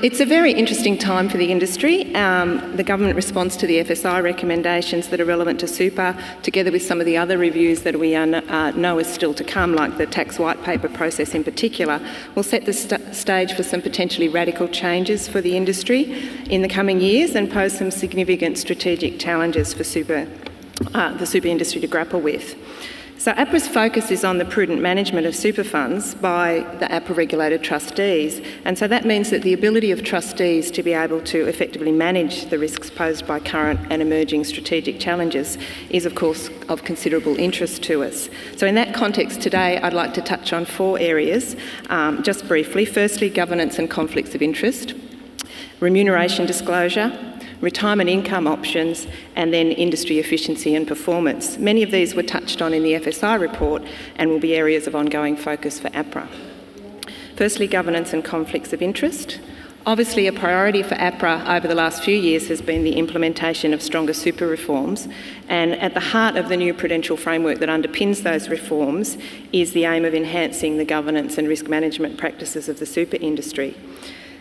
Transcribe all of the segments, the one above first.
It's a very interesting time for the industry. The government response to the FSI recommendations that are relevant to super, together with some of the other reviews that we know is still to come, like the tax white paper process in particular, will set the stage for some potentially radical changes for the industry in the coming years and pose some significant strategic challenges for the super industry to grapple with. So APRA's focus is on the prudent management of super funds by the APRA-regulated trustees, and so that means that the ability of trustees to be able to effectively manage the risks posed by current and emerging strategic challenges is, of course, of considerable interest to us. So in that context today, I'd like to touch on 4 areas, just briefly. Firstly, governance and conflicts of interest, remuneration disclosure, retirement income options, and then industry efficiency and performance. Many of these were touched on in the FSI report and will be areas of ongoing focus for APRA. Firstly, governance and conflicts of interest. Obviously, a priority for APRA over the last few years has been the implementation of stronger super reforms, and at the heart of the new prudential framework that underpins those reforms is the aim of enhancing the governance and risk management practices of the super industry.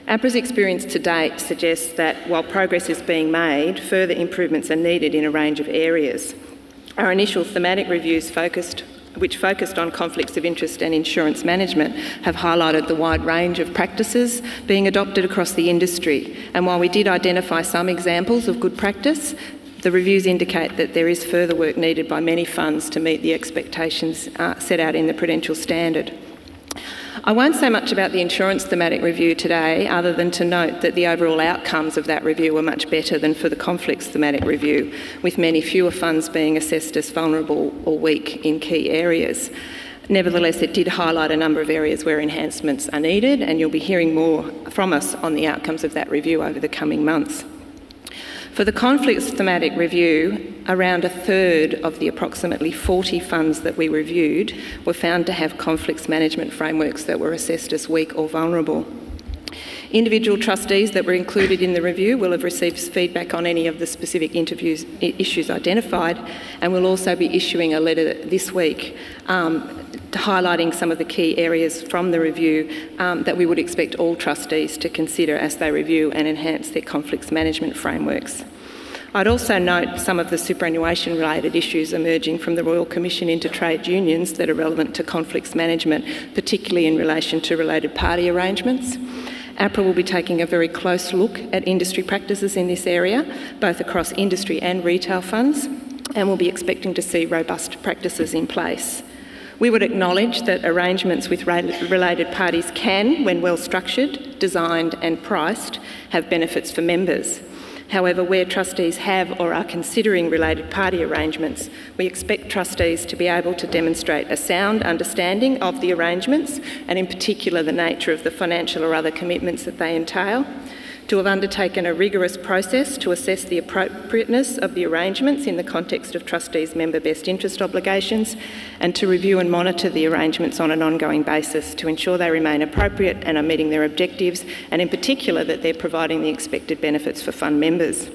APRA's experience to date suggests that while progress is being made, further improvements are needed in a range of areas. Our initial thematic reviews which focused on conflicts of interest and insurance management have highlighted the wide range of practices being adopted across the industry. And while we did identify some examples of good practice, the reviews indicate that there is further work needed by many funds to meet the expectations set out in the Prudential Standard. I won't say much about the insurance thematic review today, other than to note that the overall outcomes of that review were much better than for the conflicts thematic review, with many fewer funds being assessed as vulnerable or weak in key areas. Nevertheless, it did highlight a number of areas where enhancements are needed, and you'll be hearing more from us on the outcomes of that review over the coming months. For the conflicts thematic review, around a third of the approximately 40 funds that we reviewed were found to have conflicts management frameworks that were assessed as weak or vulnerable. Individual trustees that were included in the review will have received feedback on any of the specific issues identified, and we'll also be issuing a letter this week highlighting some of the key areas from the review that we would expect all trustees to consider as they review and enhance their conflicts management frameworks. I'd also note some of the superannuation-related issues emerging from the Royal Commission into Trade Unions that are relevant to conflicts management, particularly in relation to related party arrangements. APRA will be taking a very close look at industry practices in this area, both across industry and retail funds, and we'll be expecting to see robust practices in place. We would acknowledge that arrangements with related parties can, when well structured, designed and priced, have benefits for members. However, where trustees have or are considering related party arrangements, we expect trustees to be able to demonstrate a sound understanding of the arrangements, and in particular the nature of the financial or other commitments that they entail, to have undertaken a rigorous process to assess the appropriateness of the arrangements in the context of trustees' member best interest obligations, and to review and monitor the arrangements on an ongoing basis to ensure they remain appropriate and are meeting their objectives, and in particular that they're providing the expected benefits for fund members.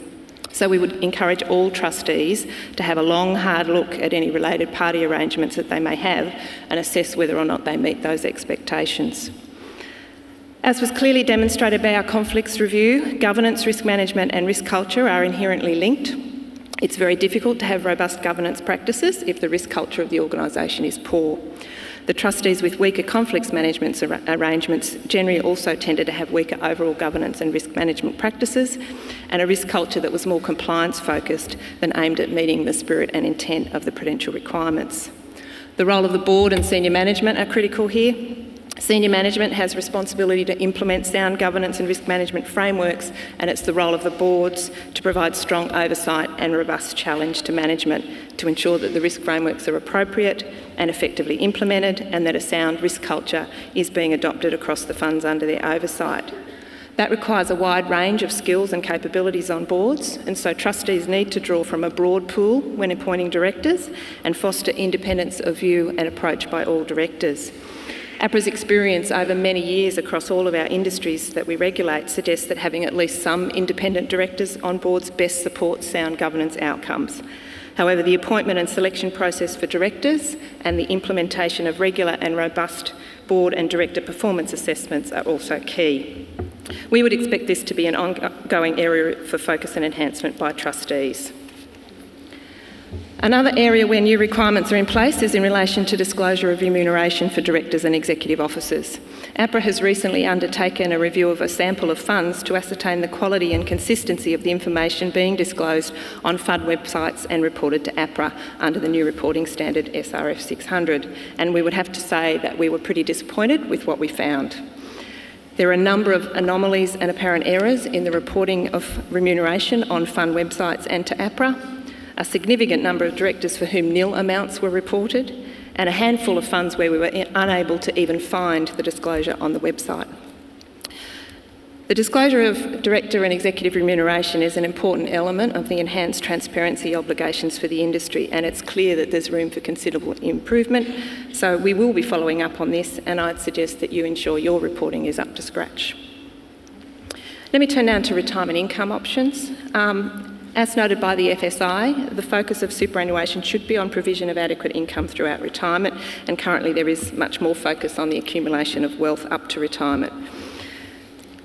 So we would encourage all trustees to have a long, hard look at any related party arrangements that they may have and assess whether or not they meet those expectations. As was clearly demonstrated by our conflicts review, governance, risk management and risk culture are inherently linked. It's very difficult to have robust governance practices if the risk culture of the organisation is poor. The trustees with weaker conflicts management arrangements generally also tended to have weaker overall governance and risk management practices, and a risk culture that was more compliance focused than aimed at meeting the spirit and intent of the prudential requirements. The role of the board and senior management are critical here. Senior management has responsibility to implement sound governance and risk management frameworks, and it's the role of the boards to provide strong oversight and robust challenge to management to ensure that the risk frameworks are appropriate and effectively implemented, and that a sound risk culture is being adopted across the funds under their oversight. That requires a wide range of skills and capabilities on boards, and so trustees need to draw from a broad pool when appointing directors and foster independence of view and approach by all directors. APRA's experience over many years across all of our industries that we regulate suggests that having at least some independent directors on boards best supports sound governance outcomes. However, the appointment and selection process for directors and the implementation of regular and robust board and director performance assessments are also key. We would expect this to be an ongoing area for focus and enhancement by trustees. Another area where new requirements are in place is in relation to disclosure of remuneration for directors and executive officers. APRA has recently undertaken a review of a sample of funds to ascertain the quality and consistency of the information being disclosed on FUD websites and reported to APRA under the new reporting standard SRF 600. And we would have to say that we were pretty disappointed with what we found. There are a number of anomalies and apparent errors in the reporting of remuneration on fund websites and to APRA. A significant number of directors for whom nil amounts were reported, and a handful of funds where we were unable to even find the disclosure on the website. The disclosure of director and executive remuneration is an important element of the enhanced transparency obligations for the industry, and it's clear that there's room for considerable improvement. So we will be following up on this, and I'd suggest that you ensure your reporting is up to scratch. Let me turn now to retirement income options. As noted by the FSI, the focus of superannuation should be on provision of adequate income throughout retirement, and currently there is much more focus on the accumulation of wealth up to retirement.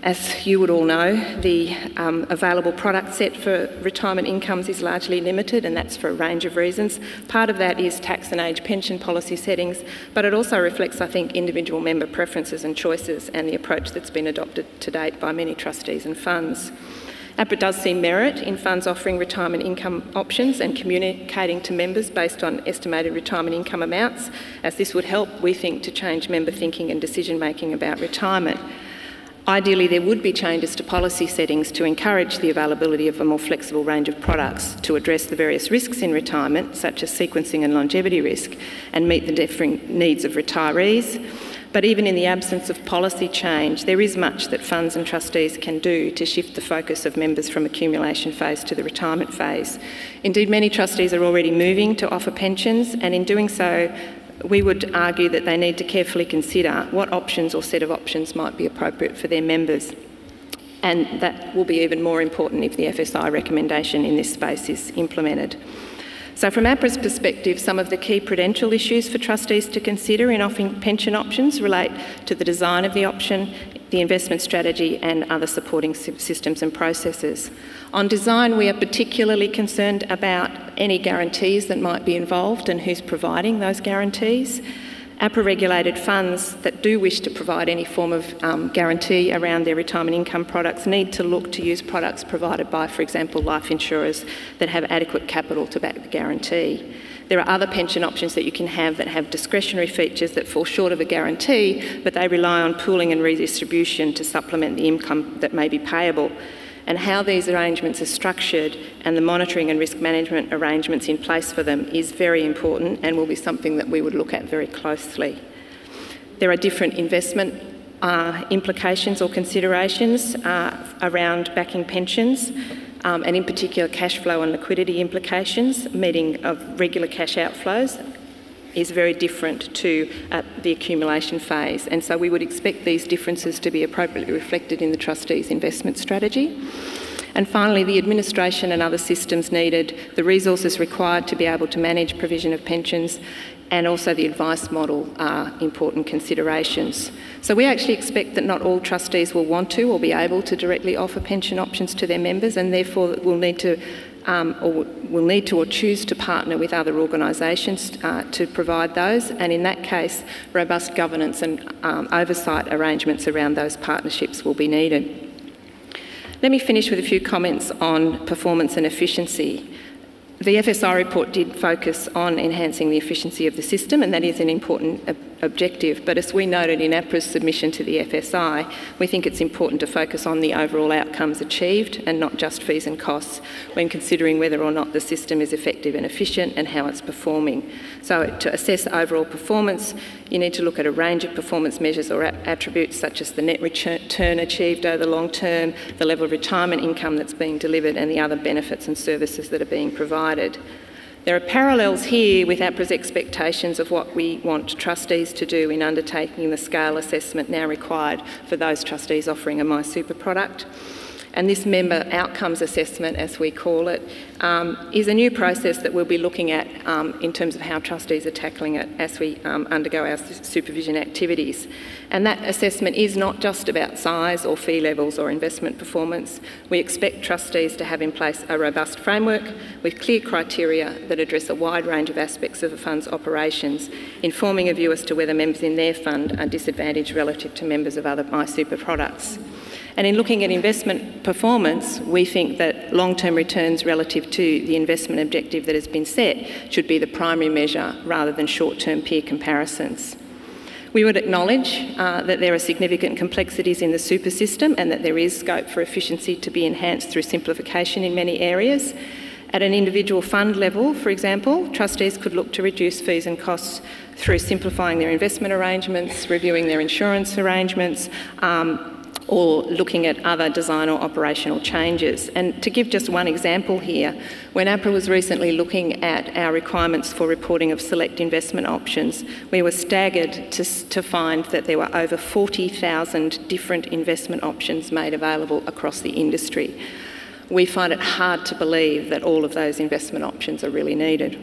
As you would all know, the available product set for retirement incomes is largely limited, and that's for a range of reasons. Part of that is tax and age pension policy settings, but it also reflects, I think, individual member preferences and choices and the approach that's been adopted to date by many trustees and funds. APRA does see merit in funds offering retirement income options and communicating to members based on estimated retirement income amounts, as this would help, we think, to change member thinking and decision making about retirement. Ideally, there would be changes to policy settings to encourage the availability of a more flexible range of products to address the various risks in retirement, such as sequencing and longevity risk, and meet the differing needs of retirees. But even in the absence of policy change, there is much that funds and trustees can do to shift the focus of members from accumulation phase to the retirement phase. Indeed, many trustees are already moving to offer pensions, and in doing so, we would argue that they need to carefully consider what options or set of options might be appropriate for their members. And that will be even more important if the FSI recommendation in this space is implemented. So from APRA's perspective, some of the key prudential issues for trustees to consider in offering pension options relate to the design of the option, the investment strategy and other supporting systems and processes. On design, we are particularly concerned about any guarantees that might be involved and who's providing those guarantees. APRA-regulated funds that do wish to provide any form of guarantee around their retirement income products need to look to use products provided by, for example, life insurers that have adequate capital to back the guarantee. There are other pension options that you can have that have discretionary features that fall short of a guarantee, but they rely on pooling and redistribution to supplement the income that may be payable. And how these arrangements are structured and the monitoring and risk management arrangements in place for them is very important and will be something that we would look at very closely. There are different investment implications or considerations around backing pensions, and in particular cash flow and liquidity implications. Meeting of regular cash outflows is very different to the accumulation phase, and so we would expect these differences to be appropriately reflected in the trustees' investment strategy. And finally, the administration and other systems needed, the resources required to be able to manage provision of pensions, and also the advice model are important considerations. So we actually expect that not all trustees will want to or be able to directly offer pension options to their members, and therefore will need to or choose to partner with other organisations to provide those, and in that case, robust governance and oversight arrangements around those partnerships will be needed. Let me finish with a few comments on performance and efficiency. The FSI report did focus on enhancing the efficiency of the system, and that is an important objective, but as we noted in APRA's submission to the FSI, we think it's important to focus on the overall outcomes achieved and not just fees and costs when considering whether or not the system is effective and efficient and how it's performing. So to assess overall performance, you need to look at a range of performance measures or attributes such as the net return achieved over the long term, the level of retirement income that's being delivered and the other benefits and services that are being provided. There are parallels here with APRA's expectations of what we want trustees to do in undertaking the scale assessment now required for those trustees offering a MySuper product. And this member outcomes assessment, as we call it, is a new process that we'll be looking at in terms of how trustees are tackling it as we undergo our supervision activities. And that assessment is not just about size or fee levels or investment performance. We expect trustees to have in place a robust framework with clear criteria that address a wide range of aspects of a fund's operations, informing a view as to whether members in their fund are disadvantaged relative to members of other MySuper products. And in looking at investment performance, we think that long-term returns relative to the investment objective that has been set should be the primary measure rather than short-term peer comparisons. We would acknowledge that there are significant complexities in the super system and that there is scope for efficiency to be enhanced through simplification in many areas. At an individual fund level, for example, trustees could look to reduce fees and costs through simplifying their investment arrangements, reviewing their insurance arrangements, or looking at other design or operational changes. And to give just one example here, when APRA was recently looking at our requirements for reporting of select investment options, we were staggered to find that there were over 40,000 different investment options made available across the industry. We find it hard to believe that all of those investment options are really needed.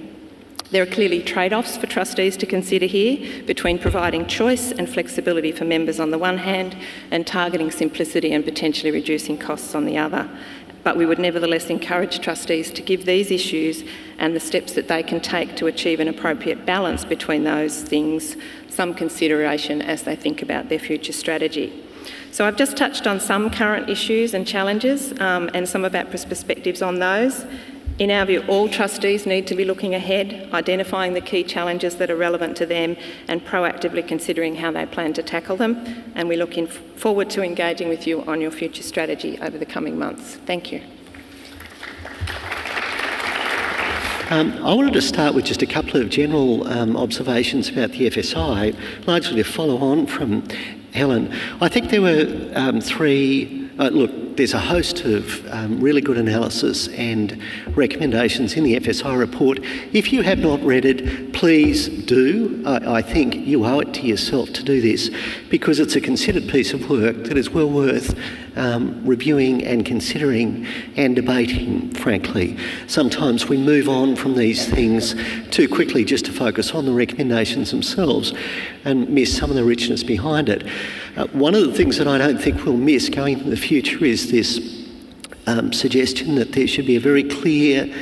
There are clearly trade-offs for trustees to consider here between providing choice and flexibility for members on the one hand and targeting simplicity and potentially reducing costs on the other. But we would nevertheless encourage trustees to give these issues and the steps that they can take to achieve an appropriate balance between those things some consideration as they think about their future strategy. So I've just touched on some current issues and challenges and some of APRA's perspectives on those. In our view, all trustees need to be looking ahead, identifying the key challenges that are relevant to them and proactively considering how they plan to tackle them. And we're looking forward to engaging with you on your future strategy over the coming months. Thank you. I wanted to start with just a couple of general observations about the FSI, largely to follow on from Helen. I think there were three. Look, there's a host of really good analysis and recommendations in the FSI report. If you have not read it, please do. I think you owe it to yourself to do this because it's a considered piece of work that is well worth reviewing and considering and debating, frankly. Sometimes we move on from these things too quickly just to focus on the recommendations themselves and miss some of the richness behind it. One of the things that I don't think we'll miss going into the future is this suggestion that there should be a very clear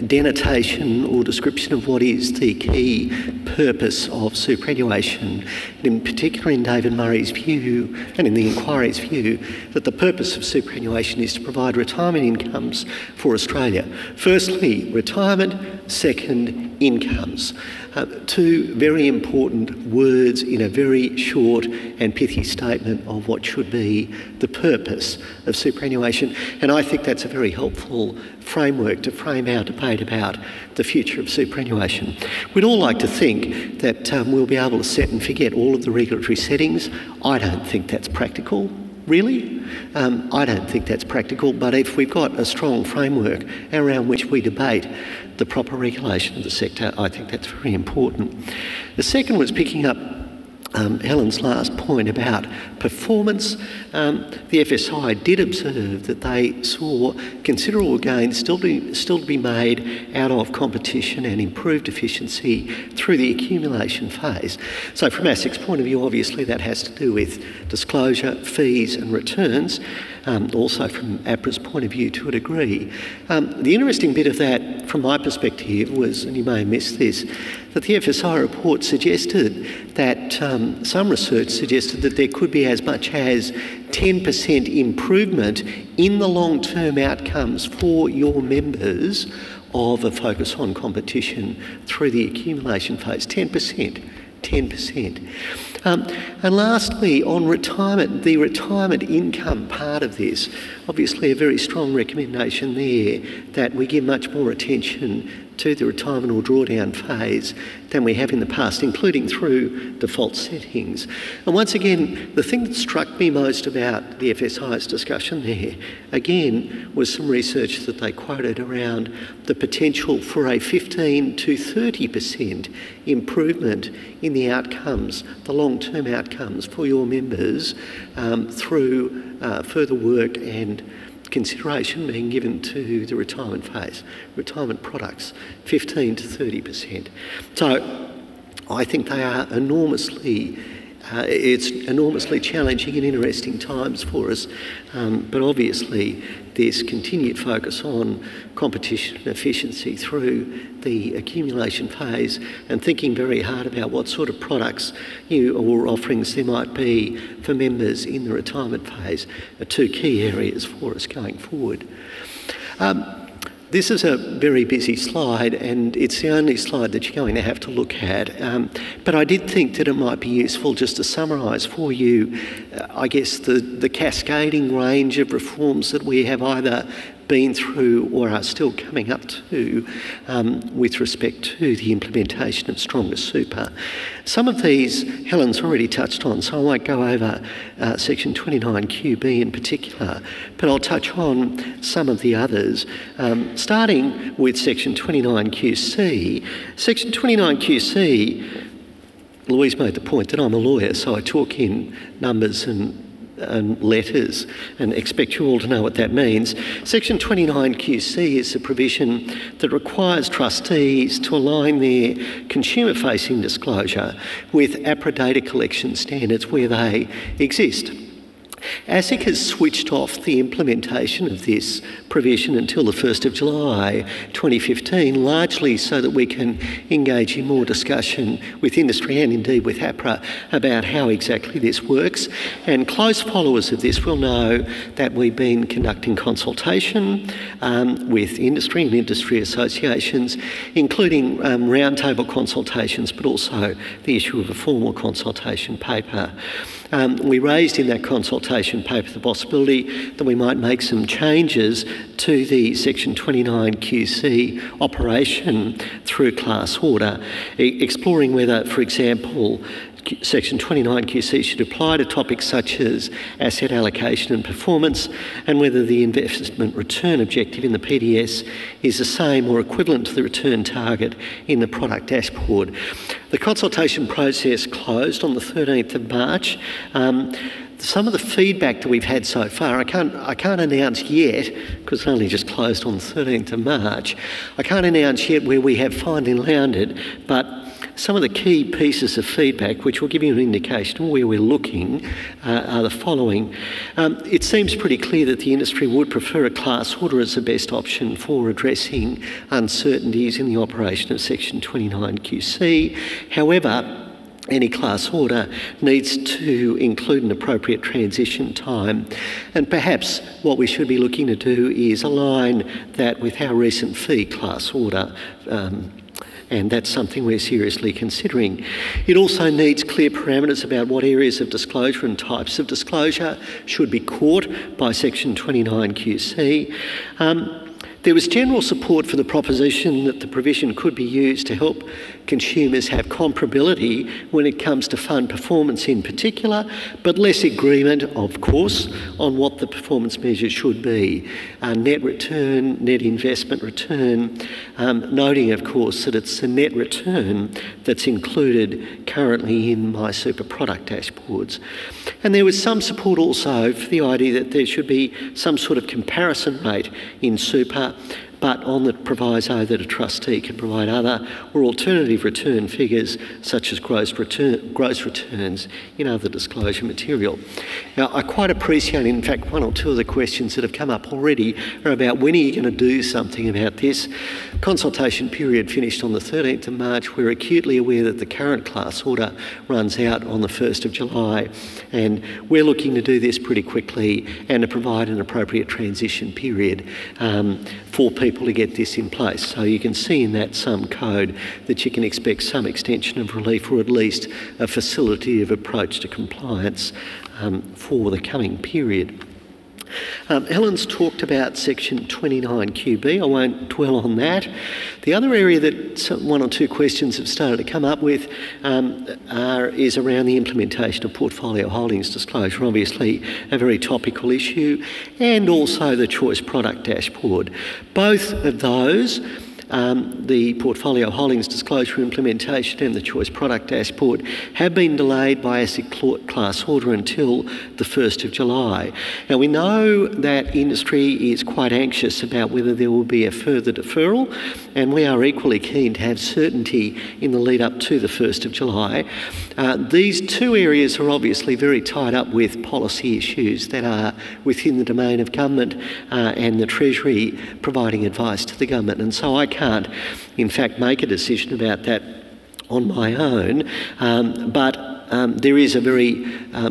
denotation or description of what is the key purpose of superannuation, and in particular in David Murray's view and in the inquiry's view that the purpose of superannuation is to provide retirement incomes for Australia. Firstly, retirement, second, incomes. Two very important words in a very short and pithy statement of what should be the purpose of superannuation. And I think that's a very helpful framework to frame our debate about the future of superannuation. We'd all like to think that we'll be able to set and forget all of the regulatory settings. I don't think that's practical. Really? I don't think that's practical, but if we've got a strong framework around which we debate the proper regulation of the sector, I think that's very important. The second was picking up Helen's last point about performance. The FSI did observe that they saw considerable gains still to be made out of competition and improved efficiency through the accumulation phase. So from ASIC's point of view, obviously that has to do with disclosure, fees and returns. Also from APRA's point of view to a degree. The interesting bit of that from my perspective was, and you may have missed this, that the FSI report suggested that some research suggested that there could be as much as 10% improvement in the long-term outcomes for your members of a focus on competition through the accumulation phase. 10%. And lastly, on retirement, the retirement income part of this, obviously a very strong recommendation there that we give much more attention to the retirement or drawdown phase than we have in the past, including through default settings. And once again, the thing that struck me most about the FSI's discussion there, again, was some research that they quoted around the potential for a 15 to 30% improvement in the outcomes, the long-term outcomes for your members through further work and consideration being given to the retirement phase, retirement products, 15 to 30%. So I think they are enormously it's enormously challenging and interesting times for us, but obviously there's continued focus on competition and efficiency through the accumulation phase, and thinking very hard about what sort of products or offerings there might be for members in the retirement phase are two key areas for us going forward. This is a very busy slide, and it's the only slide that you're going to have to look at. But I did think that it might be useful just to summarise for you, I guess, the cascading range of reforms that we have either been through or are still coming up to with respect to the implementation of Stronger Super. Some of these Helen's already touched on, so I won't go over Section 29QB in particular, but I'll touch on some of the others. Starting with Section 29QC. Section 29QC, Louise made the point that I'm a lawyer, so I talk in numbers and letters and expect you all to know what that means. Section 29QC is a provision that requires trustees to align their consumer-facing disclosure with APRA data collection standards where they exist. ASIC has switched off the implementation of this provision until the 1st of July 2015, largely so that we can engage in more discussion with industry and indeed with APRA about how exactly this works. And close followers of this will know that we've been conducting consultation with industry and industry associations, including roundtable consultations, but also the issue of a formal consultation paper. We raised in that consultation paper the possibility that we might make some changes to the Section 29QC operation through class order, exploring whether, for example, Section 29QC should apply to topics such as asset allocation and performance, and whether the investment return objective in the PDS is the same or equivalent to the return target in the product dashboard. The consultation process closed on the 13th of March. Some of the feedback that we've had so far, I can't announce yet, because it only just closed on the 13th of March. I can't announce yet where we have finally landed, but some of the key pieces of feedback, which will give you an indication of where we're looking, are the following. It seems pretty clear that the industry would prefer a class order as the best option for addressing uncertainties in the operation of Section 29QC. However, any class order needs to include an appropriate transition time. And perhaps what we should be looking to do is align that with our recent fee class order, and that's something we're seriously considering. It also needs clear parameters about what areas of disclosure and types of disclosure should be caught by Section 29QC. There was general support for the proposition that the provision could be used to help consumers have comparability when it comes to fund performance in particular, but less agreement, of course, on what the performance measures should be. Net return, net investment return, noting, of course, that it's the net return that's included currently in MySuper product dashboards. And there was some support also for the idea that there should be some sort of comparison rate in super, but on the proviso that a trustee can provide other or alternative return figures such as gross returns in other disclosure material. Now, I quite appreciate, in fact, one or two of the questions that have come up already are about when are you going to do something about this. Consultation period finished on the 13th of March. We're acutely aware that the current class order runs out on the 1st of July, and we're looking to do this pretty quickly and to provide an appropriate transition period for people to get this in place. So you can see in that sum code that you can expect some extension of relief, or at least a facilitative approach to compliance for the coming period. Helen's talked about Section 29QB. I won't dwell on that. The other area that one or two questions have started to come up with is around the implementation of portfolio holdings disclosure, obviously a very topical issue, and also the choice product dashboard. Both of those the portfolio holdings disclosure implementation and the choice product dashboard have been delayed by ASIC class order until the 1st of July. Now, we know that industry is quite anxious about whether there will be a further deferral, and we are equally keen to have certainty in the lead up to the 1st of July. These two areas are obviously very tied up with policy issues that are within the domain of government and the Treasury providing advice to the government, and so I can't in fact make a decision about that on my own, but there is a very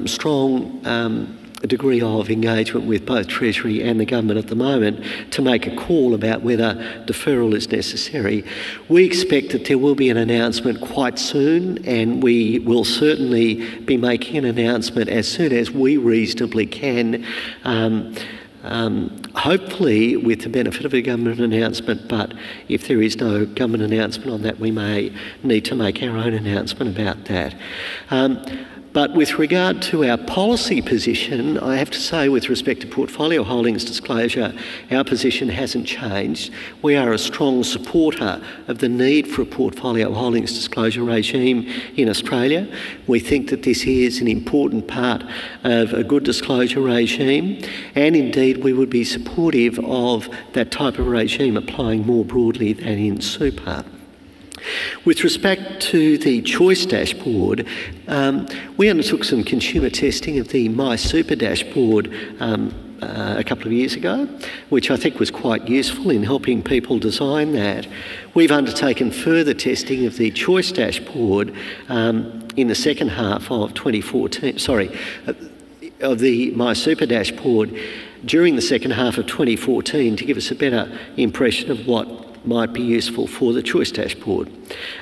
strong degree of engagement with both Treasury and the government at the moment to make a call about whether deferral is necessary. We expect that there will be an announcement quite soon, and we will certainly be making an announcement as soon as we reasonably can, hopefully with the benefit of a government announcement, but if there is no government announcement on that, we may need to make our own announcement about that. But with regard to our policy position, I have to say with respect to portfolio holdings disclosure, our position hasn't changed. We are a strong supporter of the need for a portfolio holdings disclosure regime in Australia. We think that this is an important part of a good disclosure regime, and indeed we would be supportive of that type of regime applying more broadly than in super. With respect to the choice dashboard, we undertook some consumer testing of the My Super dashboard a couple of years ago, which I think was quite useful in helping people design that. We've undertaken further testing of the choice dashboard in the second half of 2014, of the My Super dashboard during the second half of 2014 to give us a better impression of what might be useful for the choice dashboard.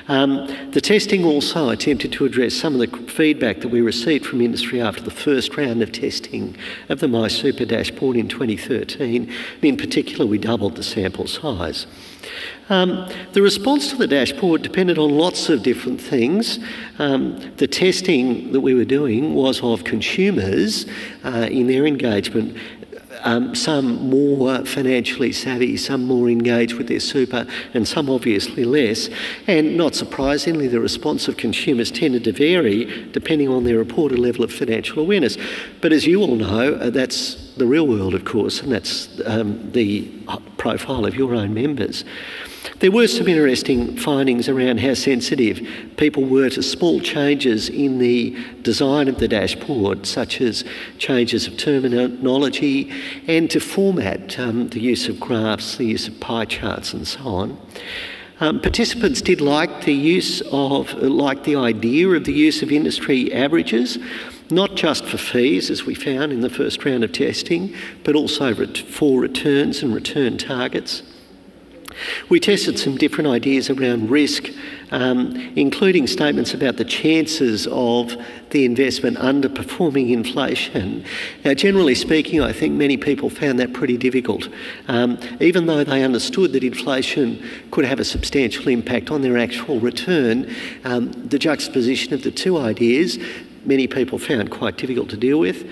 The testing also attempted to address some of the feedback that we received from industry after the first round of testing of the My Super dashboard in 2013. And in particular, we doubled the sample size. The response to the dashboard depended on lots of different things. The testing that we were doing was of consumers in their engagement, some more financially savvy, some more engaged with their super, and some obviously less. And not surprisingly, the response of consumers tended to vary depending on their reported level of financial awareness. But as you all know, that's the real world, of course, and that's the profile of your own members. There were some interesting findings around how sensitive people were to small changes in the design of the dashboard, such as changes of terminology and to format, the use of graphs, the use of pie charts and so on. Participants did like the idea of the use of industry averages, not just for fees, as we found in the first round of testing, but also for returns and return targets. We tested some different ideas around risk, including statements about the chances of the investment underperforming inflation. Now, generally speaking, I think many people found that pretty difficult. Even though they understood that inflation could have a substantial impact on their actual return, the juxtaposition of the two ideas many people found quite difficult to deal with.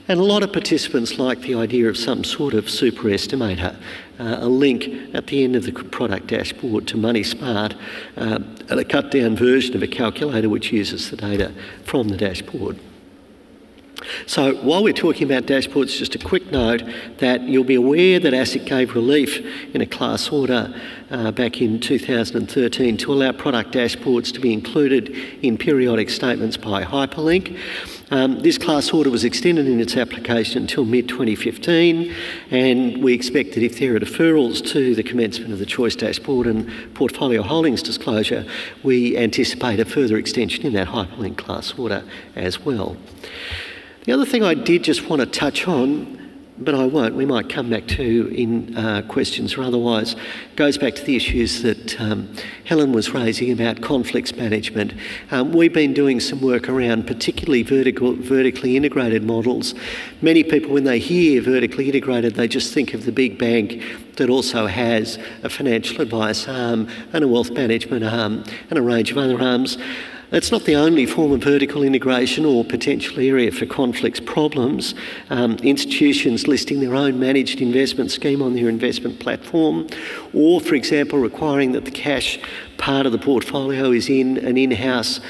And a lot of participants liked the idea of some sort of super estimator, a link at the end of the product dashboard to MoneySmart, and a cut-down version of a calculator which uses the data from the dashboard. So while we're talking about dashboards, just a quick note that you'll be aware that ASIC gave relief in a class order back in 2013 to allow product dashboards to be included in periodic statements by hyperlink. This class order was extended in its application until mid-2015, and we expect that if there are deferrals to the commencement of the choice dashboard and portfolio holdings disclosure, we anticipate a further extension in that hyperlink class order as well. The other thing I did just want to touch on, but I won't, we might come back to in questions or otherwise, goes back to the issues that Helen was raising about conflicts management. We've been doing some work around particularly vertically integrated models. Many people, when they hear vertically integrated, they just think of the big bank that also has a financial advice arm and a wealth management arm and a range of other arms. It's not the only form of vertical integration or potential area for conflicts problems. Institutions listing their own managed investment scheme on their investment platform, or, for example, requiring that the cash part of the portfolio is in an in-house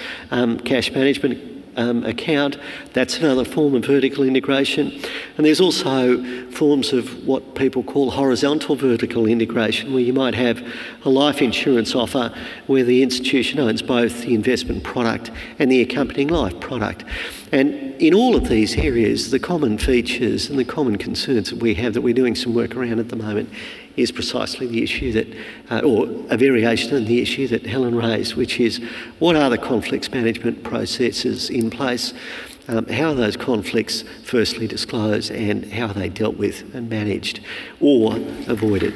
cash management account. That's another form of vertical integration. And there's also forms of what people call horizontal vertical integration, where you might have a life insurance offer where the institution owns both the investment product and the accompanying life product. And in all of these areas, the common features and the common concerns that we have, that we're doing some work around at the moment, is precisely the issue that, or a variation on the issue that Helen raised, which is what are the conflicts management processes in place? How are those conflicts firstly disclosed, and how are they dealt with and managed or avoided?